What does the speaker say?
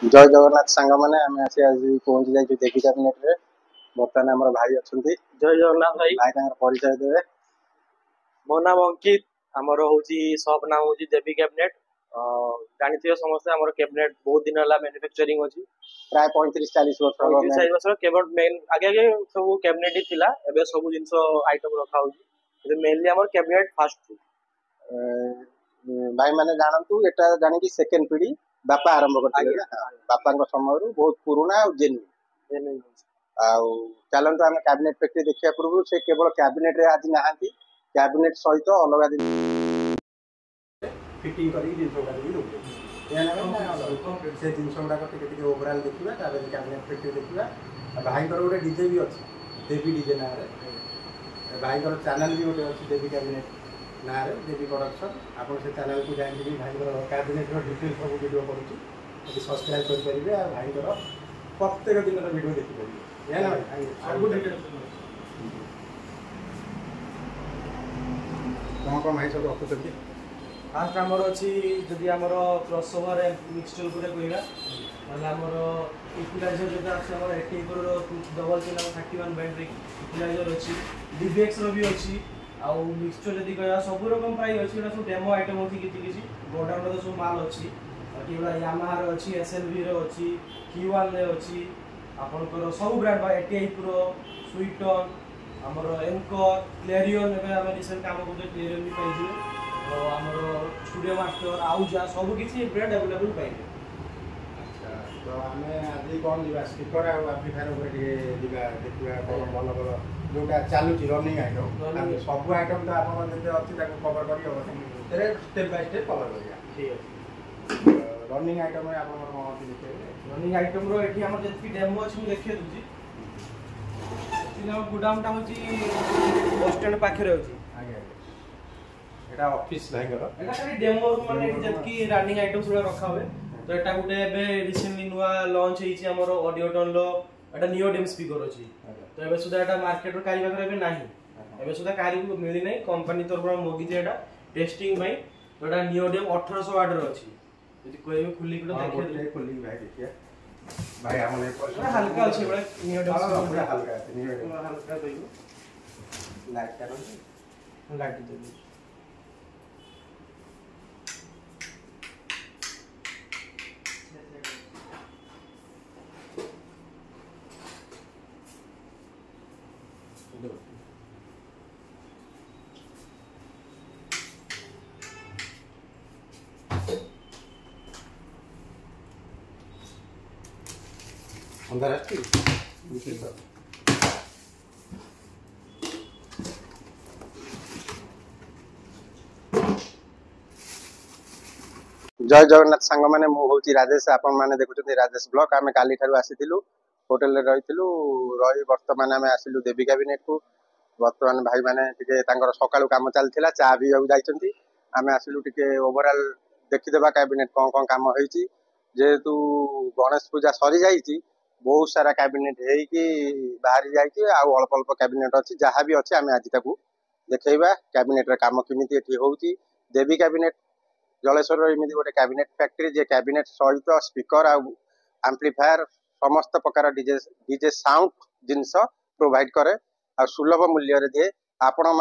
जय जगन्नाथ सांग मैंने आम आसी आज पहुंची जाइए देवी कैबिनेट रे। बर्तमान आम भाई अच्छा जय जगन्नाथ भाई। भाई परिचय देवे। मो नाम अंकित। आमर हूँ सब नाम हूँ देवी कैबिनेट। जानते समस्ते आम कैबिनेट बहुत दिन है मैन्युफैक्चरिंग अच्छी प्राय 35-40 वर्ष 35 वर्ष केवल मेन आगे आगे सब कैबिनेट ही थिला एबे सब जिंस आइटम रखा होची मेनली आमर कैबिनेट फास्ट भाई मैंने जानतु एटा जानी कि सेकंड पीढ़ी बापा आरंभ करथिले ना बापा समय बहुत पुराना और जेन्युइन आउ चलंतु आम कैबिनेट फैक्ट्री देखिया पूर्व से केवल कैबिनेट रे आज नहांती कैबिनेट सहित अलग दिन फिटिंग करी जिंस गुडा भी रोके या ना से जिंस गुडा टिके ओवरऑल देखिबा ताबे कैबिनेट फैक्ट्री देखिबा भाई कर गोटे डीजे भी अछि देवी डीजे ना रे भाई कर चैनल भी गोटे अछि देवी कैबिनेट ना रे देवी प्रोडक्शन आपन से चैनल को जाइन भी भाई कर कैबिनेट रो डिटेल सब वीडियो करूची यदि सब्सक्राइब कर परिबे आ भाई कर प्रत्येक दिन रो वीडियो देखि परिबे या ना भाई सब डिटेल कौन भाई सब रखुछथि फास्ट आमर अच्छी जदि आमर क्रॉसओवर मिक्सचर उपरे कहवा मतलब आमर इक्विलाइजर जो अच्छे आम 80 डबल चेन 31 बैंड इक्विलाइजर अच्छी डीबीएक्स भी अच्छी आउ मिक्सचर जदि कहवा सब रकम प्राइस अच्छी सब डेमो आइटम अच्छी किसी गोडाउन तो सब माल अच्छी बाकी यामाहा अच्छी एसएलवी अच्छी Q1 अच्छी आपंकर सब ब्रांड एटीआई प्रो स्वीटन आमर एनकर क्लेरियन एवं रिसेंट काम कर क्लेरियन भी पाइबे आमर स्टूडियो मास्टर आउजा सब किसी ब्रांड अवेलेबल पाइबे। अच्छा तो आमे आज कौन दिबा स्पीकर आ एम्प्लीफायर ऊपर टिके दिबा देखिबा कोन भल भल जोटा चालू छि रनिंग आइटम सब आइटम तो आपन जते अछि ताको कवर करी हो तेरे स्टेप बाय स्टेप कवर करिया ठीक है। रनिंग आइटम रे आपन कोन अछि देखिबे रनिंग आइटम रो एठी हमर जति डेमो अछि देखिए दुजी गोडाउन टा होची बस स्टैंड पाखे रहउची आगे एटा ऑफिस भाई कर एटा खाली डेमो माने जति रनिंग आइटम सुला रखा हुए तो एटा गुटे एबे रिसेंटली नुवा लॉन्च हेची हमर ऑडियो टन लो एटा नियोडेम स्पीकर अछि तो एबे सुदा एटा मार्केट रो कारीबा करे नाही एबे सुदा कारी को मिली नै कंपनी तरफ मोगी जे एटा टेस्टिंग भाई तो एटा नियोडेम 1800 वाट रो अछि यदि कोई भी खुली को देखिए खुली भाई देखिए भाई हमने हल्का अछि बड़े नियोडेम पूरा हल्का है नियोडेम हल्का देबो लाइट कर लाइट देबो अंदर आती जय जगन्नाथ सांग मैंने मुझे राजेश आपण मैंने देखुं राजेश ब्लॉग आम काली ठारू आसीलु होटेल रे रही बर्तमान आम आसिलु देवी कैबिनेट को बर्तमान भाई मैंने सकाळु काम चलता चा भी जाइए आम आसिलु टिके ओवरऑल देखीदेवा कैबिनेट कौन कौन काम होती जेहेतु गणेश पूजा सरी जाइए बहुत सारा कैबिनेट होगी बाहरी जाइए अल्प अल्प कैबिनेट अच्छी जहाँ भी अच्छे आम आज देखा कैबिनेट रे काम केमी होती देवी कैबिनेट जलेश्वर एमती गोटे कैबिनेट फैक्ट्री जे कैबिनेट सहित स्पीकर एम्प्लीफायर समस्त प्रकार डीजे साउंड जिनस प्रोवाइड करे सुलभ मूल्य दिए आपण